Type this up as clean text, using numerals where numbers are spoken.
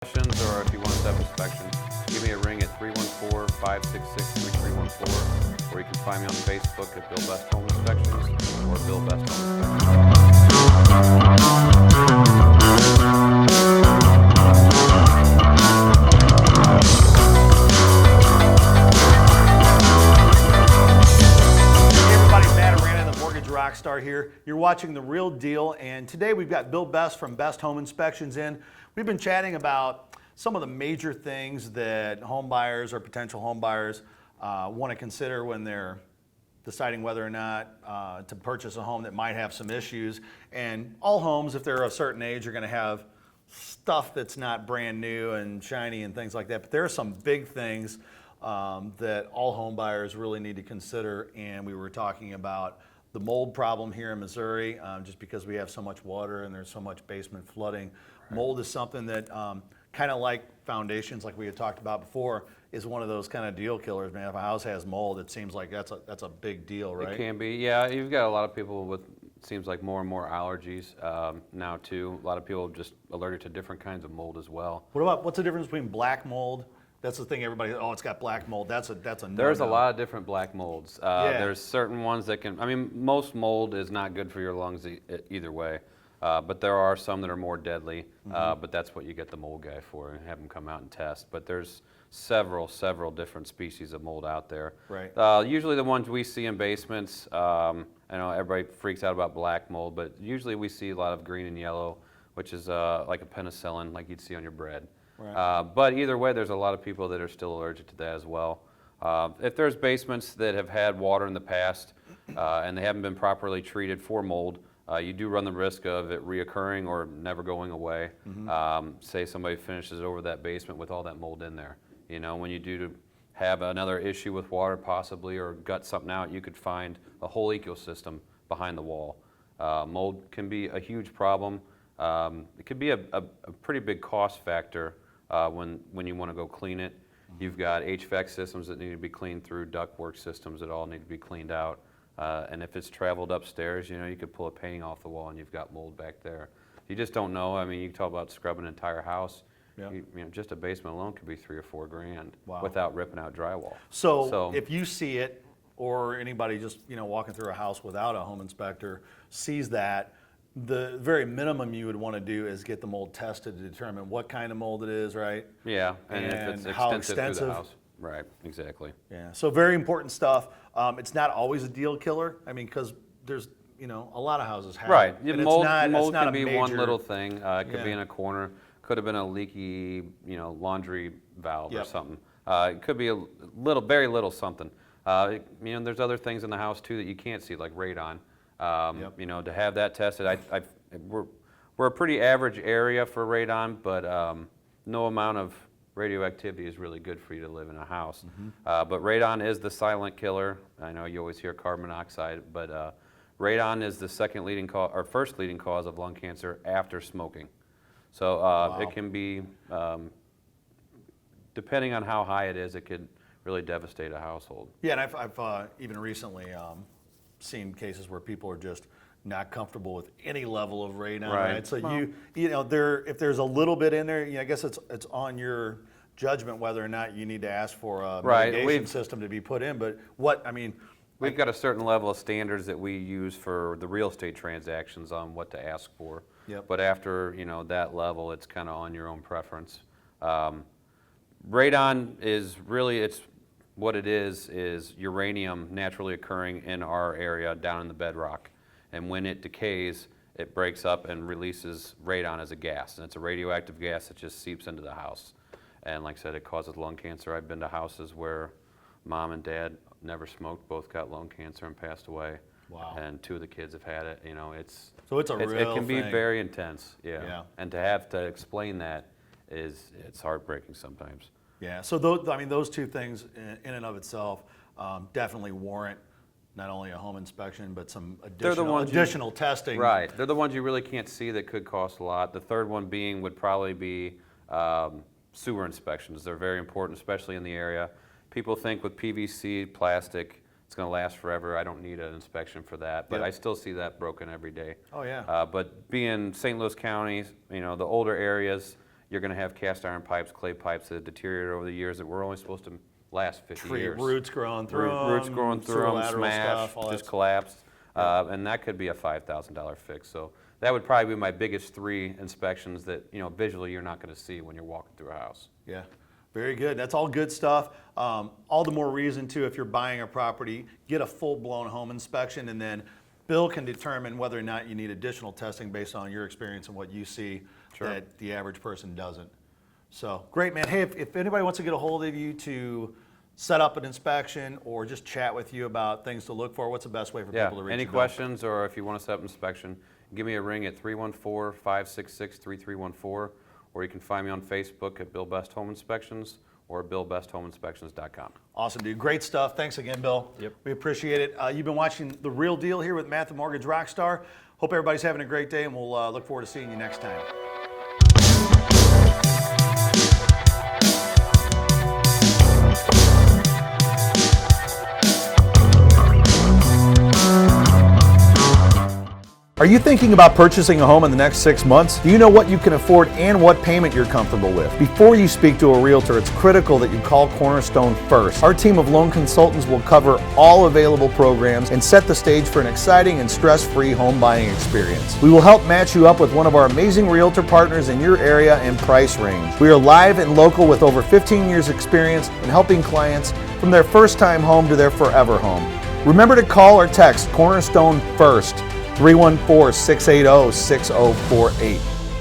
Questions, or if you want to set up inspection, give me a ring at 314-566-3314, or you can find me on Facebook at Bill Best Home Inspections or Bill Best Home Inspections. Hey everybody, Matt Arana, the Mortgage Rockstar here. You're watching The Real Deal, and today we've got Bill Best from Best Home Inspections in. We've been chatting about some of the major things that home buyers or potential home buyers want to consider when they're deciding whether or not to purchase a home that might have some issues. And all homes, if they're a certain age, are going to have stuff that's not brand new and shiny and things like that. But there are some big things that all home buyers really need to consider. And we were talking about the mold problem here in Missouri, just because we have so much water and there's so much basement flooding. Mold is something that kind of like foundations, like we had talked about before, is one of those kind of deal killers, man. If a house has mold, it seems like that's a big deal, right? It can be, yeah. You've got a lot of people with, seems like more and more allergies now too. A lot of people just allergic to different kinds of mold as well. What's the difference between black mold? That's the thing everybody, oh, it's got black mold. That's a no-no. There's a lot of different black molds. Yeah. There's certain ones that can, I mean, most mold is not good for your lungs either way. But there are some that are more deadly, but that's what you get the mold guy for, and have them come out and test. But there's several different species of mold out there. Right. Usually the ones we see in basements, I know everybody freaks out about black mold, but usually we see a lot of green and yellow, which is like a penicillin, like you'd see on your bread. Right. But either way, there's a lot of people that are still allergic to that as well. If there's basements that have had water in the past and they haven't been properly treated for mold, you do run the risk of it reoccurring or never going away. Say somebody finishes over that basement with all that mold in there. You know, when you do have another issue with water possibly or gut something out, you could find a whole ecosystem behind the wall. Mold can be a huge problem. It could be a pretty big cost factor when you want to go clean it. You've got HVAC systems that need to be cleaned through, ductwork systems that all need to be cleaned out. And if it's traveled upstairs, you know, you could pull a painting off the wall and you've got mold back there. You just don't know. I mean, you talk about scrubbing an entire house. Yeah. You know, just a basement alone could be $3 or $4 grand Wow. without ripping out drywall. So if you see it, or anybody just walking through a house without a home inspector sees that, the very minimum you would want to do is get the mold tested to determine what kind of mold it is, right? Yeah, and if it's And how extensive through extensive. the house. Right, exactly. Yeah. So very important stuff. It's not always a deal killer. I mean, because there's a lot of houses have Right. it. And Mold, it's mold not can a be one major- little thing. It could be Yeah. in a corner. Could have been a leaky, laundry valve or Yep. something. It could be a little, very little something. There's other things in the house too that you can't see, like radon. Yep. To have that tested, we're a pretty average area for radon, but no amount of radioactivity is really good for you to live in a house. But radon is the silent killer. I know you always hear carbon monoxide, but radon is the first leading cause of lung cancer after smoking. So it can be, depending on how high it is, it could really devastate a household. Yeah, and I've even recently seen cases where people are just not comfortable with any level of radon. Right. So if there's a little bit in there, I guess it's on your judgment whether or not you need to ask for a Right. mitigation system to be put in. But We've got a certain level of standards that we use for the real estate transactions on what to ask for. Yep. But after that level, it's kind of on your own preference. Radon is really, it's what it is uranium naturally occurring in our area down in the bedrock. And when it decays, it breaks up and releases radon as a gas. And it's a radioactive gas that just seeps into the house. And like I said, it causes lung cancer. I've been to houses where mom and dad never smoked, both got lung cancer and passed away. Wow. And 2 of the kids have had it. So it's a real it can be thing. very intense. Yeah. Yeah. And to have to explain that it's heartbreaking sometimes. Yeah. So those two things in and of itself definitely warrant not only a home inspection but some additional testing. Right. They're the ones you really can't see that could cost a lot. The third one would probably be sewer inspections. They're very important, especially in the area. People think with PVC, plastic, it's going to last forever. I don't need an inspection for that, but Yep. I still see that broken every day. Oh yeah. But being St. Louis County, the older areas, you're going to have cast iron pipes, clay pipes that have deteriorated over the years that were only supposed to last 50 years. Roots growing through them. Roots growing through them, lateral smashed, stuff, all just that. collapsed. And that could be a $5,000 fix. So that would probably be my biggest 3 inspections that, visually you're not going to see when you're walking through a house. Yeah, very good. That's all good stuff. All the more reason too, if you're buying a property, get a full-blown home inspection, and then Bill can determine whether or not you need additional testing based on your experience and what you see that the average person doesn't. So great, man. Hey, if anybody wants to get a hold of you to set up an inspection or just chat with you about things to look for, what's the best way for people to reach any you, Bill? questions, or if you want to set up an inspection, give me a ring at 314-566-3314, or you can find me on Facebook at Bill Best Home Inspections or BillBestHomeInspections.com. Awesome, dude. Great stuff. Thanks again, Bill. Yep. We appreciate it. You've been watching The Real Deal here with Matt the Mortgage Rockstar. Hope everybody's having a great day, and we'll look forward to seeing you next time. Are you thinking about purchasing a home in the next 6 months? Do you know what you can afford and what payment you're comfortable with? Before you speak to a realtor, it's critical that you call Cornerstone first. Our team of loan consultants will cover all available programs and set the stage for an exciting and stress-free home buying experience. We will help match you up with one of our amazing realtor partners in your area and price range. We are live and local with over 15 years experience in helping clients from their first time home to their forever home. Remember to call or text Cornerstone first, 314-680-6048.